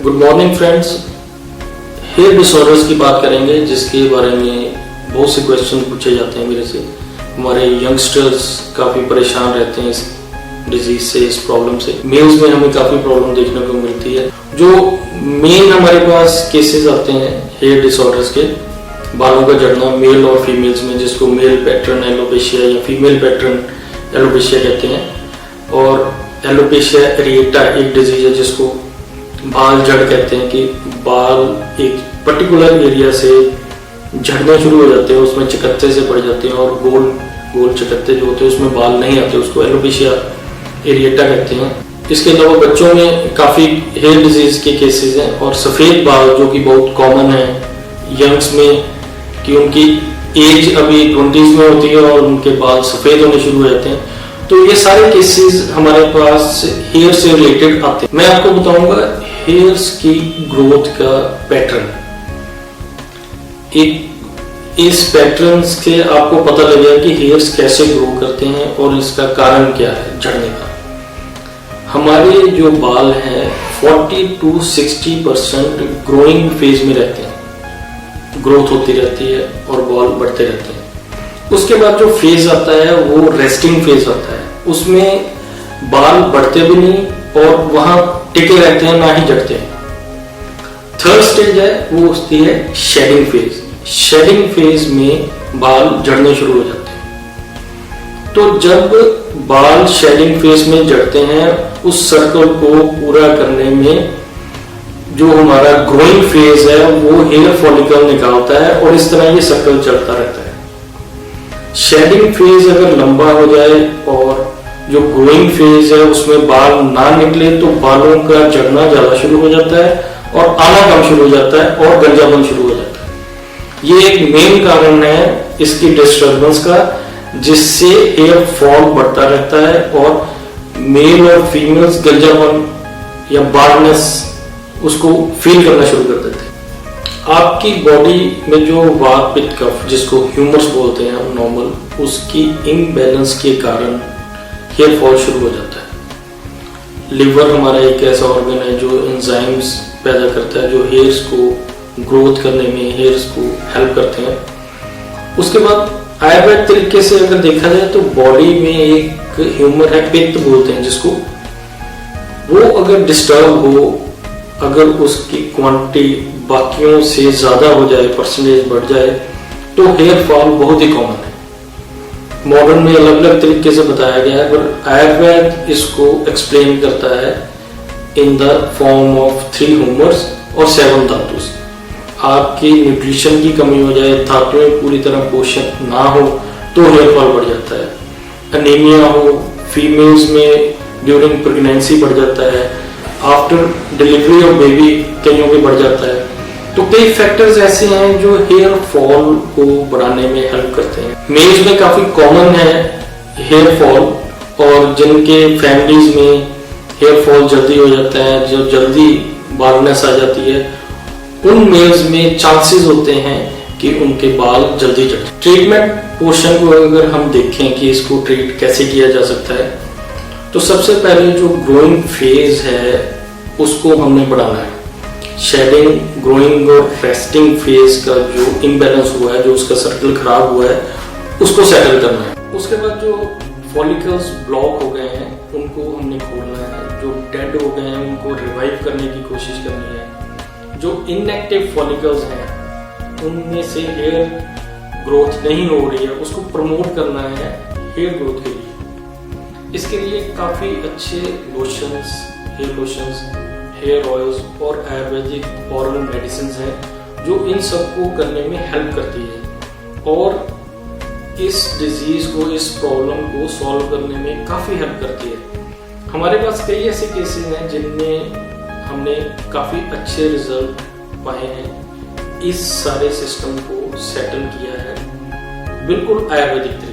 Good morning friends. Hair disorders की बात करेंगे, जिसके बारे में बहुत से क्वेश्चन पूछे जाते हैं मेरे से। हमारे यंगस्टर्स काफ़ी परेशान रहते हैं इस डिजीज से, इस प्रॉब्लम से। मेल्स में हमें काफ़ी प्रॉब्लम देखने को मिलती है। जो मेन हमारे पास केसेस आते हैं हेयर डिसऑर्डर्स के, बालों का झड़ना मेल और फीमेल्स में, जिसको मेल पैटर्न एलोपेशिया या फीमेल पैटर्न एलोपेशिया कहते हैं। और एलोपेशिया एरिएटा एक डिजीज है जिसको बाल झड़ कहते हैं, कि बाल एक पर्टिकुलर एरिया से झड़ने शुरू हो जाते हैं, उसमें चकत्ते से पड़ जाते हैं और गोल गोल चकत्ते जो होते हैं उसमें बाल नहीं आते, उसको एलोपेशिया एरिएटा कहते हैं। इसके अलावा बच्चों में काफ़ी हेयर डिजीज के केसेस हैं। और सफ़ेद बाल जो कि बहुत कॉमन है यंग्स में, कि उनकी एज अभी 20s में होती है और उनके बाल सफ़ेद होने शुरू हो जाते हैं। तो ये सारे केसेस हमारे पास हेयर से रिलेटेड आते हैं। मैं आपको बताऊंगा हेयर्स की ग्रोथ का पैटर्न। इस पैटर्न से आपको पता लगेगा कि हेयर्स कैसे ग्रो करते हैं और इसका कारण क्या है झड़ने का। हमारे जो बाल हैं 40 to 60% ग्रोइंग फेज में रहते हैं, ग्रोथ होती रहती है और बाल बढ़ते रहते हैं। उसके बाद जो फेज आता है वो रेस्टिंग फेज आता है, उसमें बाल बढ़ते भी नहीं और वहां टिके रहते हैं, ना ही झड़ते हैं। थर्ड स्टेज है वो होती है शेडिंग फेज। शेडिंग फेज में बाल झड़ने शुरू हो जाते हैं। तो जब बाल शेडिंग फेज में झड़ते हैं, उस सर्कल को पूरा करने में जो हमारा ग्रोइंग फेज है वो हेयर फॉलिकल निकालता है और इस तरह ये सर्कल चलता रहता है। शेडिंग फेज अगर लंबा हो जाए और जो ग्रोइंग फेज है उसमें बाल ना निकले तो बालों का झड़ना ज्यादा शुरू हो जाता है और आना कम शुरू हो जाता है और गंजापन शुरू हो जाता है। ये एक मेन कारण है इसकी डिस्टर्बेंस का, जिससे हेयर फॉल बढ़ता रहता है और मेल और फीमेल्स गंजापन या बार्डनेस उसको फील करना शुरू कर देते हैं। आपकी बॉडी में जो वात पित्त कफ, जिसको ह्यूमर्स बोलते हैं हम नॉर्मल, उसकी इम्बैलेंस के कारण हेयर फॉल शुरू हो जाता है। लिवर हमारा एक ऐसा ऑर्गन है जो एंजाइम्स पैदा करता है, जो हेयर्स को ग्रोथ करने में हेयर्स को हेल्प करते हैं। उसके बाद आयुर्वेद तरीके से अगर देखा जाए तो बॉडी में एक ह्यूमर है, पित्त बोलते हैं जिसको, वो अगर डिस्टर्ब हो, अगर उसकी क्वांटिटी बाकियों से ज्यादा हो जाए, परसेंटेज बढ़ जाए, तो हेयर फॉल बहुत ही कॉमन है। मॉडर्न में अलग अलग तरीके से बताया गया है, पर आयुर्वेद इसको एक्सप्लेन करता है in the form of 3 humours और 7 धातुस। आपकी न्यूट्रिशन की कमी हो जाए, धातुएं पूरी तरह पोषण ना हो तो हेयर फॉल बढ़ जाता है। एनीमिया हो, फीमेल्स में ड्यूरिंग प्रेगनेंसी बढ़ जाता है, आफ्टर डिलीवरी ऑफ बेबी कईयों में बढ़ जाता है। तो कई फैक्टर्स ऐसे हैं जो हेयर फॉल को बढ़ाने में हेल्प करते हैं। मेल्स में काफी कॉमन है हेयर फॉल, और जिनके फैमिलीज में हेयर फॉल जल्दी हो जाता है, जो जल्दी बालनेस आ जाती है, उन मेल्स में चांसेस होते हैं कि उनके बाल जल्दी झड़ते हैं। ट्रीटमेंट पोर्शन को अगर हम देखें कि इसको ट्रीट कैसे किया जा सकता है, तो सबसे पहले जो ग्रोइंग फेज है उसको हमने बढ़ाना है। शेडिंग, ग्रोइंग और रेस्टिंग फेज का जो इम्बैलेंस हुआ है, जो उसका सर्कल खराब हुआ है, उसको सेटल करना है। उसके बाद जो फॉलिकल्स ब्लॉक हो गए हैं उनको हमने खोलना है, जो डेड हो गए हैं उनको रिवाइव करने की कोशिश करनी है। जो इनएक्टिव फॉलिकल्स हैं उनमें से हेयर ग्रोथ नहीं हो रही है, उसको प्रमोट करना है हेयर ग्रोथ के लिए। इसके लिए काफी अच्छे lotions, hair lotions, hair oils और आयुर्वेदिक ऑरल मेडिसिन हैं जो इन सबको करने में हेल्प करती है और इस डिजीज को, इस प्रॉब्लम को सॉल्व करने में काफी हेल्प करती है। हमारे पास कई ऐसे केसेस हैं जिनमें हमने काफी अच्छे रिजल्ट पाए हैं, इस सारे सिस्टम को सेटल किया है बिल्कुल आयुर्वेदिक तरीके।